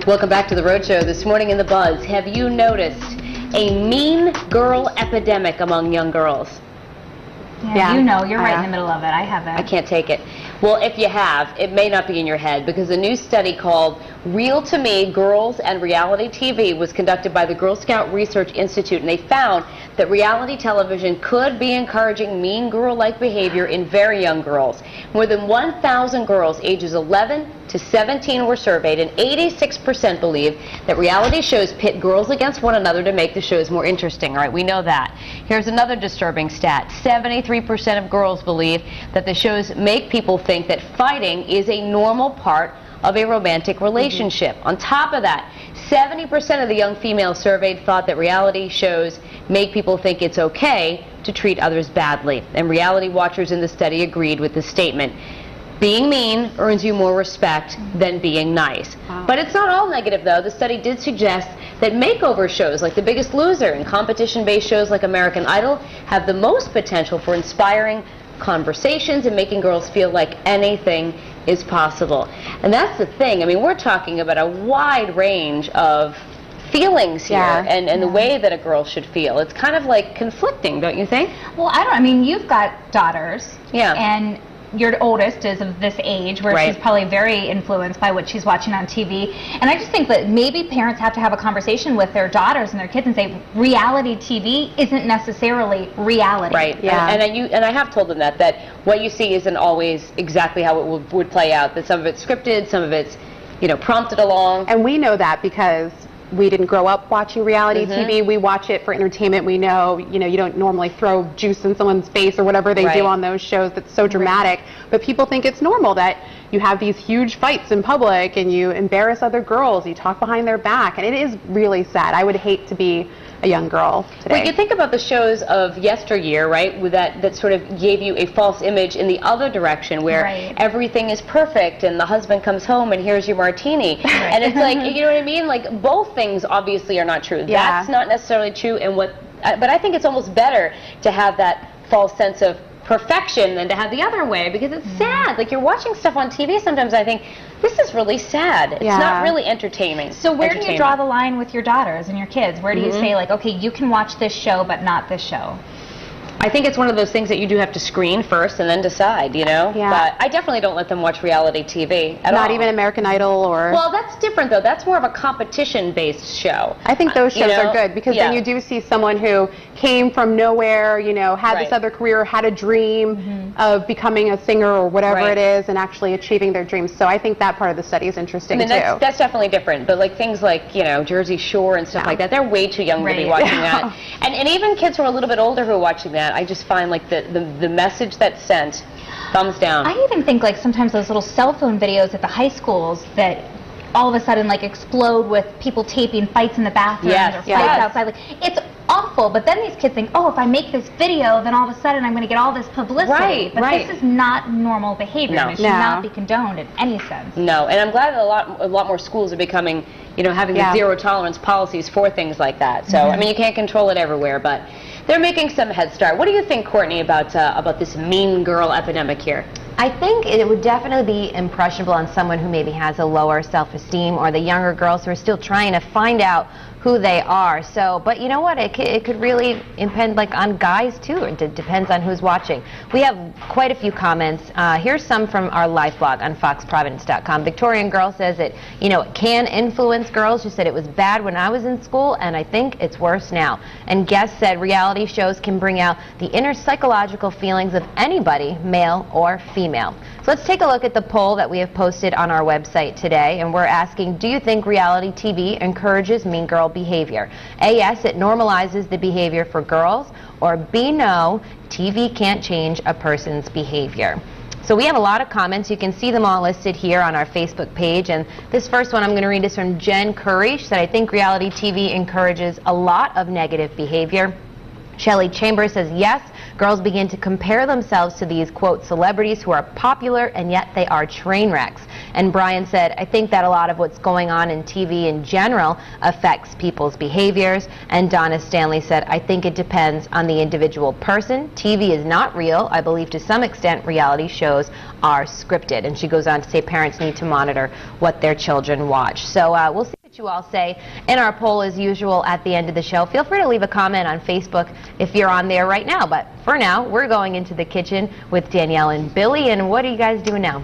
Welcome back to the Road Show. This morning in the Buzz, have you noticed a mean girl epidemic among young girls? Yeah, you know, you're right in the middle of it. I haven't. I can't take it. Well, if you have, it may not be in your head, because a new study called Real to Me, Girls and Reality TV was conducted by the Girl Scout Research Institute, and they found that reality television could be encouraging mean girl-like behavior in very young girls. More than 1,000 girls ages 11 to 17 were surveyed, and 86% believe that reality shows pit girls against one another to make the shows more interesting. All right, we know that. Here's another disturbing stat. 73% of girls believe that the shows make people think that fighting is a normal part of a romantic relationship. On top of that, 70% of the young females surveyed thought that reality shows make people think it's okay to treat others badly. And reality watchers in the study agreed with the statement. Being mean earns you more respect than being nice. Wow. But it's not all negative, though. The study did suggest that makeover shows like The Biggest Loser and competition-based shows like American Idol have the most potential for inspiring conversations and making girls feel like anything is possible. And that's the thing. I mean, we're talking about a wide range of feelings here, and the way that a girl should feel. It's kind of like conflicting, don't you think? Well, I mean, you've got daughters. Yeah. And your oldest is of this age where she's probably very influenced by what she's watching on TV. And I just think that maybe parents have to have a conversation with their daughters and their kids and say reality TV isn't necessarily reality. Right. Yeah. And I have told them that what you see isn't always exactly how it would play out. That some of it's scripted, some of it's, you know, prompted along. And we know that because we didn't grow up watching reality TV. We watch it for entertainment. We know, you don't normally throw juice in someone's face or whatever they do on those shows that's so dramatic. But people think it's normal that you have these huge fights in public and you embarrass other girls, you talk behind their back, and it is really sad. I would hate to be a young girl today. Well, you think about the shows of yesteryear, right, with that sort of gave you a false image in the other direction, where everything is perfect and the husband comes home and here's your martini. And it's like, you know what I mean? Like, both things obviously are not true. That's not necessarily true, and but I think it's almost better to have that false sense of perfection than to have the other way, because it's sad. Like, you're watching stuff on TV sometimes, I think, this is really sad. It's not really entertaining. So where do you draw the line with your daughters and your kids? Where do you say, like, okay, you can watch this show, but not this show? I think it's one of those things that you do have to screen first and then decide, you know? Yeah. But I definitely don't let them watch reality TV at all. Not even American Idol or... Well, that's different, though. That's more of a competition-based show. I think those shows are good, because then you do see someone who came from nowhere, had this other career, had a dream of becoming a singer or whatever it is, and actually achieving their dreams. So I think that part of the study is interesting, too. That's definitely different. But, like, things like, Jersey Shore and stuff like that, they're way too young to be watching that. And even kids who are a little bit older who are watching that, I just find, like, the message that's sent, thumbs down. I even think, like, sometimes those little cell phone videos at the high schools that all of a sudden, like, explode with people taping fights in the bathrooms or fights outside. Like, it's awful, but then these kids think, oh, if I make this video, then all of a sudden I'm going to get all this publicity. But this is not normal behavior. No. It should not be condoned in any sense. No, and I'm glad that a lot more schools are becoming, having the zero tolerance policies for things like that. So, I mean, you can't control it everywhere, but they're making some head start. What do you think, Courtney, about this mean girl epidemic here? I think it would definitely be impressionable on someone who maybe has a lower self-esteem, or the younger girls who are still trying to find out who they are. So, but you know what? It could really depend, like, on guys too. It depends on who's watching. We have quite a few comments. Here's some from our live blog on foxprovidence.com. Victorian girl says it can influence girls. She said it was bad when I was in school, and I think it's worse now. And guest said reality shows can bring out the inner psychological feelings of anybody, male or female. So let's take a look at the poll that we have posted on our website today, and we're asking, do you think reality TV encourages mean girl behavior? A, yes, it normalizes the behavior for girls, or B, no, TV can't change a person's behavior. So we have a lot of comments. You can see them all listed here on our Facebook page, and this first one I'm going to read is from Jen Curry. She said, I think reality TV encourages a lot of negative behavior. Shelley Chambers says, yes, girls begin to compare themselves to these, quote, celebrities who are popular, and yet they are train wrecks. And Brian said, I think that a lot of what's going on in TV in general affects people's behaviors. And Donna Stanley said, I think it depends on the individual person. TV is not real. I believe to some extent reality shows are scripted. And she goes on to say parents need to monitor what their children watch. So we'll see. You all say in our poll as usual at the end of the show. Feel free to leave a comment on Facebook if you're on there right now. But for now, we're going into the kitchen with Danielle and Billy. And what are you guys doing now?